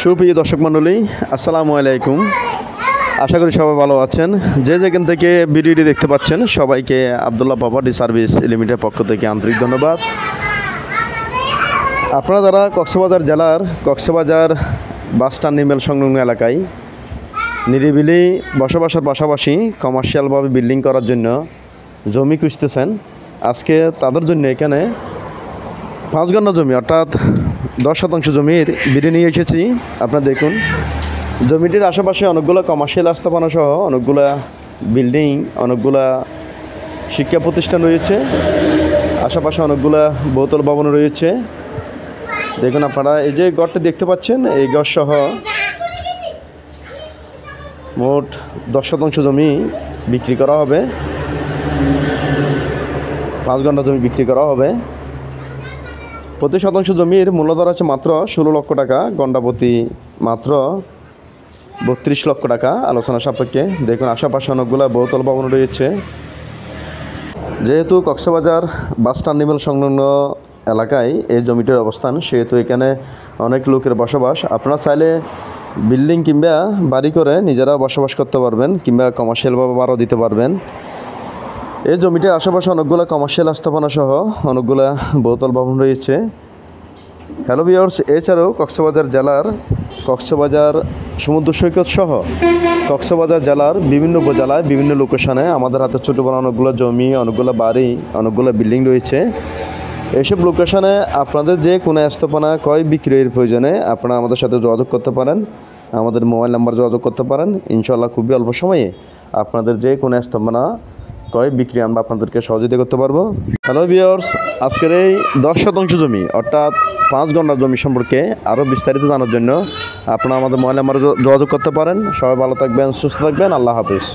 সুপ্রিয় দর্শক মণ্ডলী, আসসালামু আলাইকুম। আশা করি সবাই ভালো আছেন। যে যেখান থেকে ভিডিওটি দেখতে পাচ্ছেন সবাইকে আবদুল্লাহ প্রপার্টি সার্ভিস লিমিটেডের পক্ষ থেকে আন্তরিক ধন্যবাদ। আপনারা যারা কক্সবাজার জেলার কক্সবাজার বাস টার্মিনাল সংলগ্ন এলাকায় নিরিবিলি বসবাসের পাশাপাশি কমার্শিয়ালভাবে বিল্ডিং করার জন্য জমি খুঁজতেছেন, আজকে তাদের জন্য এখানে 5 গণ্য জমি অর্থাৎ 10% জমির ভিডিও নিয়ে এসেছি। আপনারা দেখুন, জমিটির আশেপাশে অনেকগুলো কমার্শিয়াল আস্থাপনা সহ অনেকগুলা বিল্ডিং, অনেকগুলা শিক্ষা প্রতিষ্ঠান রয়েছে, আশেপাশে অনেকগুলা বহুতল ভবন রয়েছে। দেখুন আপনারা এই যে ঘরটি দেখতে পাচ্ছেন, এই ঘর সহ মোট 10% জমি বিক্রি করা হবে। 5 গণ্য জমি বিক্রি করা হবে। প্রতি শতাংশ জমির মূল্যধর আছে মাত্র 16 লক্ষ টাকা, গণ্ডাপতি মাত্র 32 লক্ষ টাকা আলোচনা সাপেক্ষে। দেখুন আশেপাশে অনেকগুলো বহুতল ভবন রয়েছে। যেহেতু কক্সবাজার বাস টার্মিনাল সংলগ্ন এলাকায় এই জমিটির অবস্থান, সেহেতু এখানে অনেক লোকের বসবাস। আপনারা চাইলে বিল্ডিং কিংবা বাড়ি করে নিজেরা বসবাস করতে পারবেন, কিংবা কমার্শিয়ালভাবে ভাড়া দিতে পারবেন। এই জমিটির আশেপাশে অনেকগুলো কমার্শিয়াল আস্থাপনা সহ অনেকগুলো বহুতল ভবন রয়েছে। হ্যালো ভিউয়ার্স, এছাড়াও কক্সবাজার জেলার কক্সবাজার সমুদ্র সৈকত সহ কক্সবাজার জেলার বিভিন্ন উপজেলায় বিভিন্ন লোকেশনে আমাদের হাতে ছোটো বড় অনেকগুলো জমি, অনেকগুলো বাড়ি, অনেকগুলো বিল্ডিং রয়েছে। এইসব লোকেশনে আপনাদের যে কোনো স্থাপনা ক্রয় বিক্রয়ের প্রয়োজনে আপনারা আমাদের সাথে যোগাযোগ করতে পারেন, আমাদের মোবাইল নাম্বার যোগাযোগ করতে পারেন। ইনশাআল্লাহ খুবই অল্প সময়ে আপনাদের যে কোনো স্থাপনা ক্রয় বিক্রি আমরা আপনাদেরকে সহযোগিতা করতে পারবো। হ্যালো ভিউয়ার্স, আজকের এই 10% জমি অর্থাৎ 5 গণ্য জমি সম্পর্কে আরও বিস্তারিত জানার জন্য আপনারা আমাদের মোবাইল নাম্বারে যোগাযোগ করতে পারেন। সবাই ভালো থাকবেন, সুস্থ থাকবেন। আল্লাহ হাফিজ।